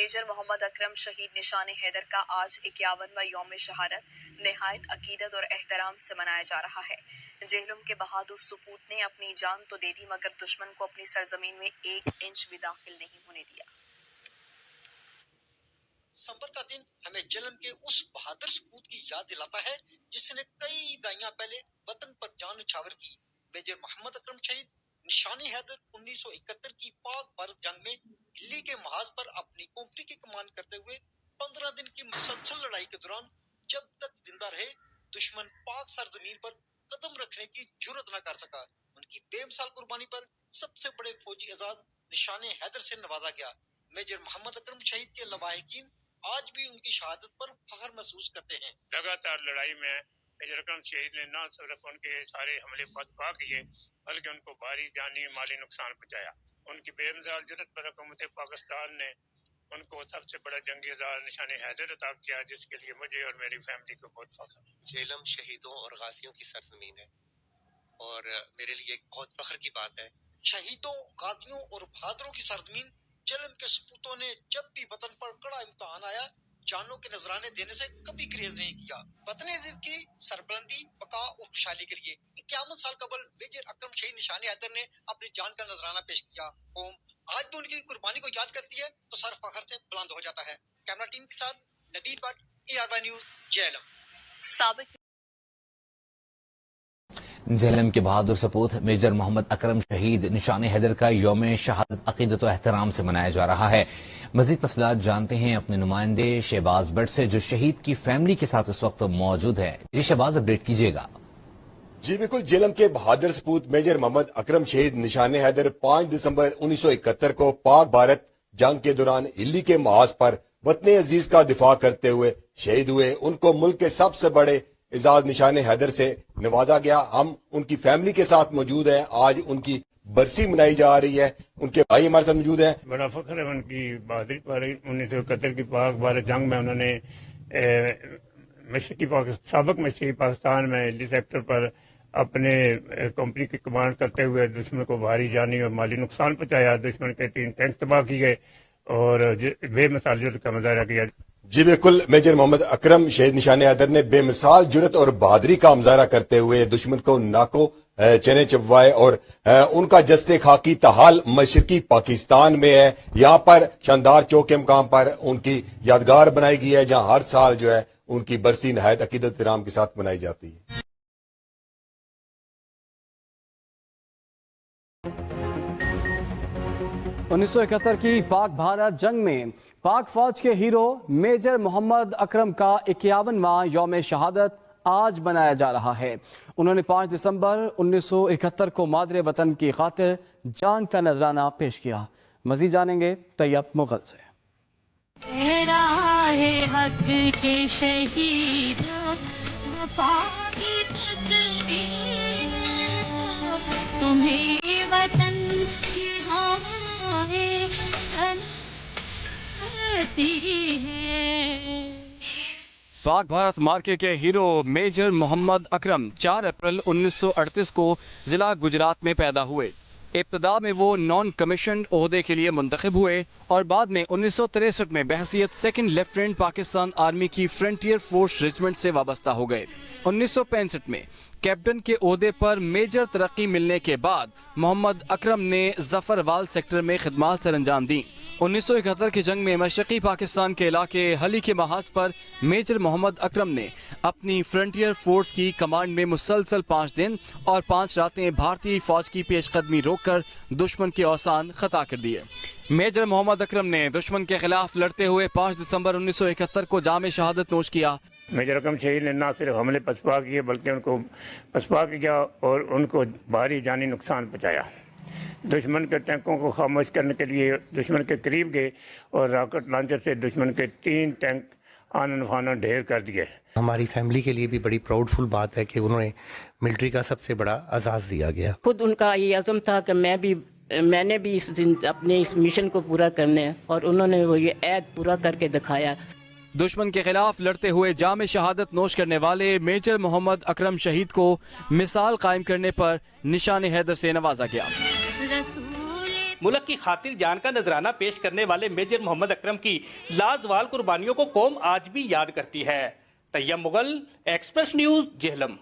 Major محمد اکرم شہید نشان حیدر کا آج 51واں یوم شہادت نہایت عقیدت اور احترام سے منایا جا رہا ہے۔ جہلم کے بہادر سپوت نے اپنی جان تو دے دی مگر دشمن کو اپنی سرزمین میں 1 انچ بھی داخل نہیں ہونے دیا۔ دسمبر کا دن ہمیں جہلم کے اس بہادر سپوت کی یاد دلاتا ہے جس نے کئی دہائیاں پہلے وطن پر جان نچھاور کی۔ میجر محمد اکرم شہید نشان حیدر 1971 کی پاک بھارت جنگ میں دلی کے محاذ پر اپنی کمپنی کی کمان کرتے ہوئے 15 دن کی مسلسل لڑائی کے دوران جب تک زندہ رہے دشمن پاک سرزمین پر قدم رکھنے کی جرت نہ کر سکا۔ ان کی بے مثال قربانی پر سب سے بڑے فوجی اعزاز نشان حیدر سے نوازا گیا۔ میجر محمد اکرم شہید کے لواحقین آج بھی ان کی شہادت پر فخر محسوس کرتے ہیں۔ لگاتار لڑائی میں میجر اکرم شہید نے نہ صرف ان کے سارے حملے پا کیے بلکہ ان کو بھاری جانی مالی نقصان پہنچایا۔ ان کی بے مثال جرت پر حکومت پاکستان نے ان کو سب سے بڑا جنگی اعزاز نشان حیدر عطا کیا، جس کے لیے مجھے اور میری فیملی کو بہت فخر ہے۔ جہلم شہیدوں اور غازیوں کی سرزمین ہے اور میرے لیے ایک بہت فخر کی بات ہے۔ شہیدوں، غازیوں اور بہادروں کی سرزمین جہلم کے سپوتوں نے جب بھی وطن پر کڑا امتحان آیا جانوں کے نذرانے دینے سے کبھی گریز نہیں کیا۔ وطن عزیز کی سربلندی، بقا اور خوشحالی کے لیے 51 سال قبل میجر اکرم شہید نشان حیدر نے اپنی جان کا نذرانہ پیش کیا۔ قوم آج بھی ان کی قربانی کو یاد کرتی ہے تو سر فخر سے بلند ہو جاتا ہے۔ کیمرہ ٹیم کے ساتھ Nadir but, ARY news, Jhelum. سابق جہلم کے بہادر سپوت میجر محمد اکرم شہید نشان حیدر کا یوم شہادت عقیدت و احترام سے منایا جا رہا ہے۔ مزید تفصیلات جانتے ہیں اپنے نمائندے شہباز بٹ سے جو شہید کی فیملی کے ساتھ اس وقت موجود ہے۔ جی شہباز، اپڈیٹ کیجیے گا۔ جی بالکل، جہلم کے بہادر سپوت میجر محمد اکرم شہید نشان حیدر 5 دسمبر 1971 کو پاک بھارت جنگ کے دوران دلی کے محاذ پر وطن عزیز کا دفاع کرتے ہوئے شہید ہوئے۔ ان کو ملک کے سب سے بڑے اعزاز نشان حیدر سے نوازا گیا۔ ہم ان کی فیملی کے ساتھ موجود ہیں۔ آج ان کی برسی منائی جا رہی ہے۔ ان کے بھائی ہمارے ساتھ موجود ہیں۔ بڑا فخر ہے ان کی بہادری پر۔ 1971 کی پاک بھارت جنگ میں انہوں نے سابق مشرقی پاکستان میں دلی سیکٹر پر اپنے کمپنی کی کمانڈ کرتے ہوئے دشمن کو بھاری جانی اور مالی نقصان پہنچایا۔ دشمن کے 3 ٹینک تباہ کی گئے اور بے مثال جرت کا مظاہرہ کیا۔ جی بالکل، میجر محمد اکرم شہید نشان حیدر نے بے مثال جرت اور بہادری کا مظاہرہ کرتے ہوئے دشمن کو ناکو چنے چبوائے اور ان کا جستے خاکی تاحال مشرقی پاکستان میں ہے۔ یہاں پر شاندار چوک کے مقام پر ان کی یادگار بنائی گئی ہے جہاں ہر سال جو ہے ان کی برسی نہایت عقیدت احترام کے ساتھ منائی جاتی ہے۔ 1971 کی پاک بھارت جنگ میں پاک فوج کے ہیرو میجر محمد اکرم کا 51واں یوم شہادت آج منایا جا رہا ہے۔ انہوں نے 5 دسمبر 1971 کو مادر وطن کی خاطر جان کا نذرانہ پیش کیا۔ مزید جانیں گے طیب مغل سے۔ حق کے شہید تمہیں وطن کی پاک بھارت مارکے کے ہیرو میجر محمد اکرم 4 اپریل 1938 کو ضلع گجرات میں پیدا ہوئے۔ ابتدا میں وہ نان کمیشنڈ عہدے کے لیے منتخب ہوئے اور بعد میں 1963 میں بحیثیت 2nd لیفٹیننٹ پاکستان آرمی کی فرنٹیئر فورس ریجمنٹ سے وابستہ ہو گئے۔ 1965 میں کیپٹن کے عہدے پر میجر ترقی ملنے کے بعد محمد اکرم نے ظفر وال سیکٹر میں خدمات سر انجام دیں۔ 1971 کی جنگ میں مشرقی پاکستان کے علاقے حلی کے محاذ پر میجر محمد اکرم نے اپنی فرنٹیئر فورس کی کمانڈ میں مسلسل 5 دن اور 5 راتیں بھارتی فوج کی پیش قدمی روک کر دشمن کے اوسان خطا کر دیے۔ میجر محمد اکرم نے دشمن کے خلاف لڑتے ہوئے 5 دسمبر 1971 کو جام شہادت نوش کیا۔ میجر اکرم شہید نے نہ صرف حملے پسپا کیے بلکہ ان کو پسپا کیا اور ان کو بھاری جانی نقصان پہنچایا۔ دشمن کے ٹینکوں کو خاموش کرنے کے لیے دشمن کے قریب گئے اور راکٹ لانچر سے دشمن کے 3 ٹینک آنن فانن ڈھیر کر دیے۔ ہماری فیملی کے لیے بھی بڑی پراؤڈ فل بات ہے کہ انہوں نے ملٹری کا سب سے بڑا اعزاز دیا گیا۔ خود ان کا یہ عزم تھا کہ میں نے بھی اپنے اس مشن کو پورا کرنا ہے اور انہوں نے وہ یہ عہد پورا کر کے دکھایا۔ دشمن کے خلاف لڑتے ہوئے جام شہادت نوش کرنے والے میجر محمد اکرم شہید کو مثال قائم کرنے پر نشان حیدر سے نوازا گیا۔ ملک کی خاطر جان کا نذرانہ پیش کرنے والے میجر محمد اکرم کی لازوال قربانیوں کو قوم آج بھی یاد کرتی ہے۔ طیب مغل، ایکسپریس نیوز، جہلم۔